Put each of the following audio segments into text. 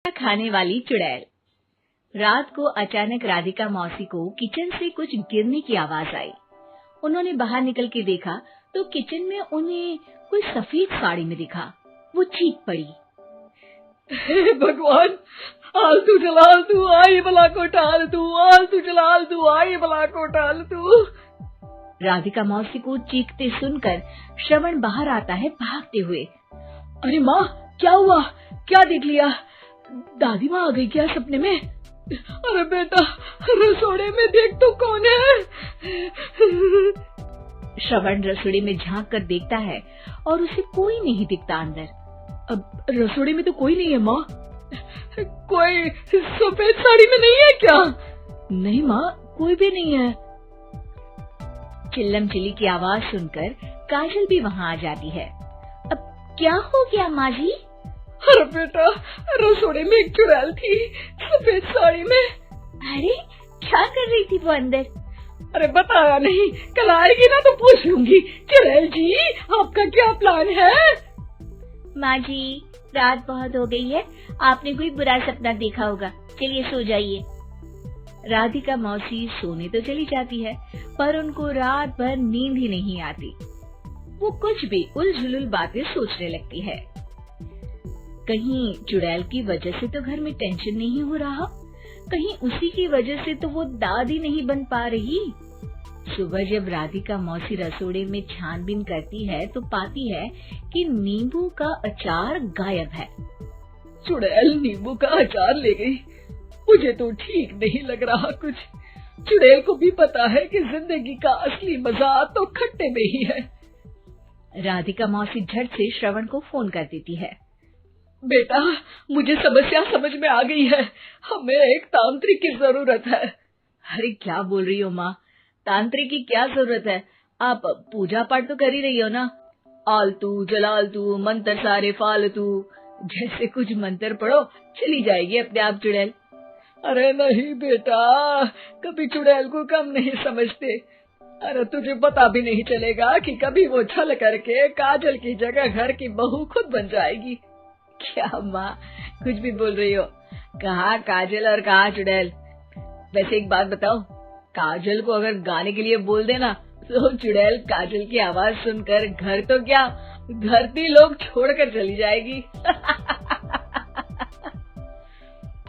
खाने वाली चुड़ैल। रात को अचानक राधिका मौसी को किचन से कुछ गिरने की आवाज आई। उन्होंने बाहर निकल के देखा तो किचन में उन्हें कोई सफेद साड़ी में दिखा। वो चीख पड़ी, हे भगवान, आलतू जलाल तू आई बला को टाल तू, आलतू जलाल तू आई बला को टाल तू। राधिका मौसी को चीखते सुनकर श्रवण बाहर आता है भागते हुए। अरे माँ, क्या हुआ? क्या देख लिया? दादी माँ आ गई क्या सपने में? अरे बेटा, रसोड़े में देख तो कौन है? श्रवण रसोड़े में झांक कर देखता है और उसे कोई नहीं दिखता अंदर। अब रसोड़े में तो कोई नहीं है माँ। कोई सफेद साड़ी में नहीं है क्या? नहीं माँ, कोई भी नहीं है। चिल्लम चिल्ली की आवाज सुनकर काजल भी वहाँ आ जाती है। अब क्या हो गया माँ जी? अरे बेटा, रसोड़े में एक चुड़ैल थी सफेद साड़ी में। अरे क्या कर रही थी वो अंदर? अरे बताया नहीं, कल आएगी ना तो पूछ लूंगी। चुड़ैल जी, आपका क्या प्लान है? माँ जी, रात बहुत हो गई है, आपने कोई बुरा सपना देखा होगा, चलिए सो जाइए। राधिका मौसी सोने तो चली जाती है पर उनको रात भर नींद ही नहीं आती। वो कुछ भी उलझुल बातें सोचने लगती है। कहीं चुड़ैल की वजह से तो घर में टेंशन नहीं हो रहा, कहीं उसी की वजह से तो वो दादी नहीं बन पा रही। सुबह जब राधिका मौसी रसोड़े में छानबीन करती है तो पाती है कि नींबू का अचार गायब है। चुड़ैल नींबू का अचार ले गई, मुझे तो ठीक नहीं लग रहा कुछ। चुड़ैल को भी पता है कि जिंदगी का असली मजा तो खट्टे में ही है। राधिका मौसी झट से श्रवण को फोन कर देती है। बेटा, मुझे समस्या समझ में आ गई है, हमें एक तांत्रिक की जरूरत है। अरे क्या बोल रही हो माँ, तांत्रिक की क्या जरूरत है? आप पूजा पाठ तो कर ही रही हो ना। आलतू जलालतू मंत्र सारे फालतू जैसे कुछ मंत्र पढ़ो, चली जाएगी अपने आप चुड़ैल। अरे नहीं बेटा, कभी चुड़ैल को कम नहीं समझते। अरे तुझे पता भी नहीं चलेगा कि कभी वो छल करके काजल की जगह घर की बहू खुद बन जाएगी। क्या माँ, कुछ भी बोल रही हो? कहाँ काजल और कहाँ चुड़ैल? वैसे एक बात बताओ, काजल को अगर गाने के लिए बोल देना तो चुड़ैल काजल की आवाज सुनकर घर तो क्या, धरती लोग छोड़कर चली जाएगी।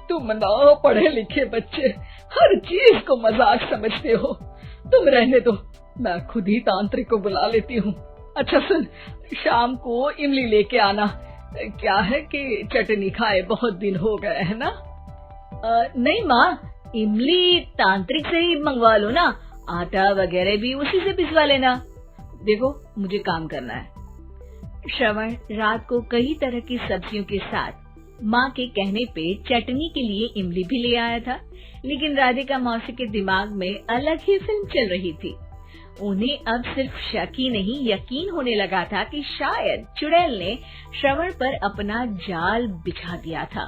तुम ना पढ़े लिखे बच्चे हर चीज को मजाक समझते हो। तुम रहने दो, मैं खुद ही तांत्रिक को बुला लेती हूँ। अच्छा सुन, शाम को इमली लेके आना। क्या है कि चटनी खाए बहुत दिन हो गए है ना? नहीं माँ, इमली तांत्रिक से ही मंगवा लो ना, आटा वगैरह भी उसी से पिसवा लेना। देखो मुझे काम करना है। श्रवण रात को कई तरह की सब्जियों के साथ माँ के कहने पे चटनी के लिए इमली भी ले आया था, लेकिन राधिका मौसी के दिमाग में अलग ही फिल्म चल रही थी। उन्हें अब सिर्फ शक ही नहीं यकीन होने लगा था कि शायद चुड़ैल ने श्रवण पर अपना जाल बिछा दिया था,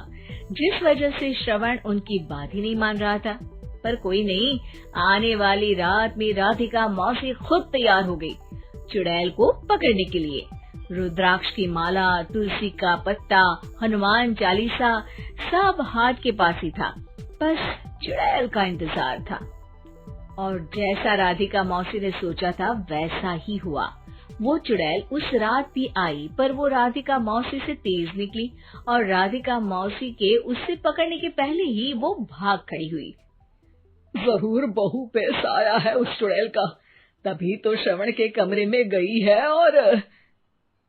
जिस वजह से श्रवण उनकी बात ही नहीं मान रहा था। पर कोई नहीं, आने वाली रात में राधिका मौसी खुद तैयार हो गई चुड़ैल को पकड़ने के लिए। रुद्राक्ष की माला, तुलसी का पत्ता, हनुमान चालीसा सब हाथ के पास ही था, बस चुड़ैल का इंतजार था। और जैसा राधिका मौसी ने सोचा था वैसा ही हुआ। वो चुड़ैल उस रात भी आई, पर वो राधिका मौसी से तेज निकली और राधिका मौसी के उससे पकड़ने के पहले ही वो भाग खड़ी हुई। जरूर बहू पे साया है उस चुड़ैल का, तभी तो श्रवण के कमरे में गई है। और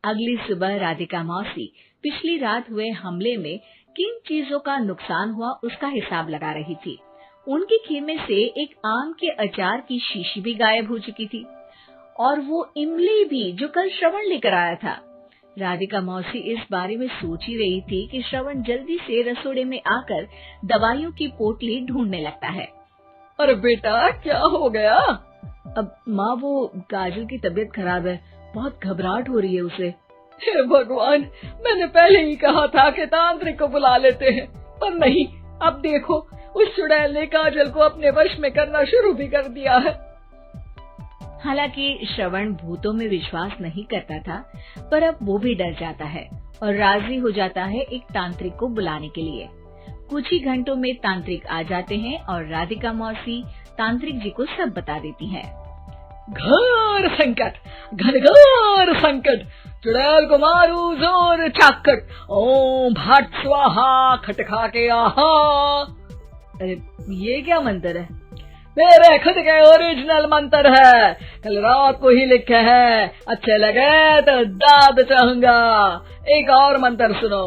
अगली सुबह राधिका मौसी पिछली रात हुए हमले में किन चीजों का नुकसान हुआ उसका हिसाब लगा रही थी। उनके खेमे से एक आम के अचार की शीशी भी गायब हो चुकी थी और वो इमली भी जो कल श्रवण लेकर आया था। राधिका मौसी इस बारे में सोच ही रही थी कि श्रवण जल्दी से रसोड़े में आकर दवाइयों की पोटली ढूंढने लगता है। अरे बेटा, क्या हो गया? अब माँ, वो काजल की तबीयत खराब है, बहुत घबराहट हो रही है उसे। हे भगवान, मैंने पहले ही कहा था कि तांत्रिक को बुला लेते हैं, पर नहीं। अब देखो, उस चुड़ैल ने काजल को अपने वश में करना शुरू भी कर दिया है। हालांकि श्रवण भूतों में विश्वास नहीं करता था, पर अब वो भी डर जाता है और राजी हो जाता है एक तांत्रिक को बुलाने के लिए। कुछ ही घंटों में तांत्रिक आ जाते हैं और राधिका मौसी तांत्रिक जी को सब बता देती है। घोर संकट, घनघोर संकट, चुड़ैल को मारू जोर चाकट, ओम भट स्वाहा खटखा के आहा। अरे ये क्या मंत्र है? मेरे खुद के ओरिजिनल मंत्र है, कल रात को ही लिखे हैं, अच्छे लगे तो दाद चाहूंगा। एक और मंत्र सुनो।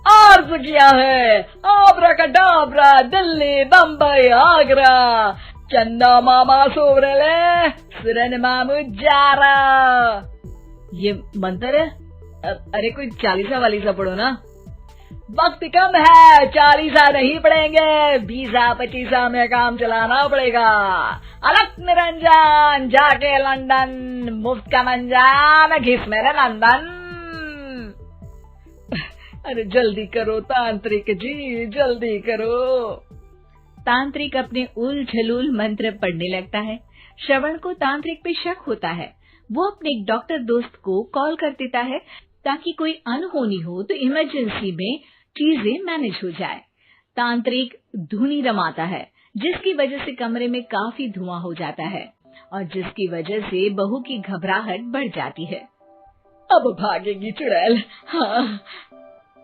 अर्ज किया है आब्राकडाब्रा, दिल्ली बम्बई आगरा, चंदा मामा सोवरले सुरन मामू जारा। ये मंत्र है? अरे कोई 40 वालीसा पढ़ो ना। वक्त कम है, 40 नहीं पड़ेंगे, 20-25 में काम चलाना पड़ेगा। अलग निरंजन जाके लंदन, मुफ्त का मंजान घिस मेरे नंदन। अरे जल्दी करो तांत्रिक जी, जल्दी करो। तांत्रिक अपने उल झलूल मंत्र पढ़ने लगता है। श्रवण को तांत्रिक पे शक होता है। वो अपने एक डॉक्टर दोस्त को कॉल कर देता है ताकि कोई अनहोनी हो तो इमरजेंसी में चीजें मैनेज हो जाए। तांत्रिक धुनी रमाता है, जिसकी वजह से कमरे में काफी धुआं हो जाता है और जिसकी वजह से बहू की घबराहट बढ़ जाती है। अब भागेगी चुड़ैल। हाँ।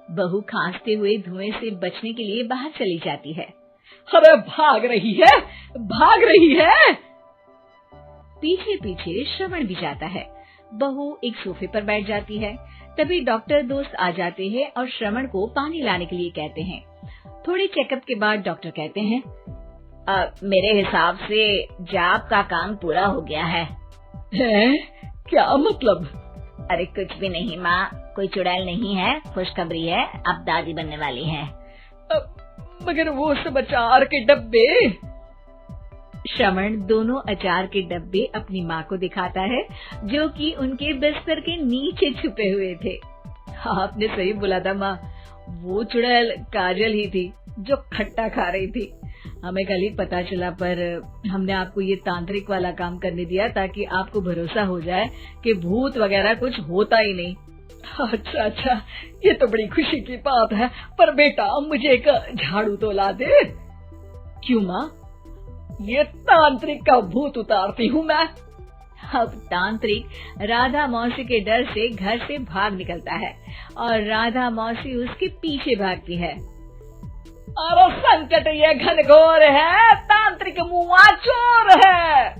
बहू खांसते हुए धुएं से बचने के लिए बाहर चली जाती है। अरे भाग रही है, भाग रही है। पीछे पीछे श्रवण भी जाता है। बहू एक सोफे पर बैठ जाती है। तभी डॉक्टर दोस्त आ जाते हैं और श्रवण को पानी लाने के लिए कहते हैं। थोड़े चेकअप के बाद डॉक्टर कहते हैं, मेरे हिसाब से जाप का काम पूरा हो गया है। क्या मतलब? अरे कुछ भी नहीं माँ, कोई चुड़ैल नहीं है, खुशखबरी है, अब दादी बनने वाली है। मगर वो सब अचार के डब्बे। श्रवण दोनों अचार के डब्बे अपनी माँ को दिखाता है, जो कि उनके बिस्तर के नीचे छुपे हुए थे। आपने सही बोला था माँ, वो चुड़ैल काजल ही थी जो खट्टा खा रही थी। हमें कल ही पता चला, पर हमने आपको ये तांत्रिक वाला काम करने दिया ताकि आपको भरोसा हो जाए कि भूत वगैरह कुछ होता ही नहीं। अच्छा, ये तो बड़ी खुशी की बात है। पर बेटा मुझे एक झाड़ू तो ला दे। क्यों माँ? ये तांत्रिक का भूत उतारती हूँ मैं। अब तांत्रिक राधा मौसी के डर से घर से भाग निकलता है और राधा मौसी उसके पीछे भागती है। अरे संकट ये घनघोर है, तांत्रिक मुआ चोर है।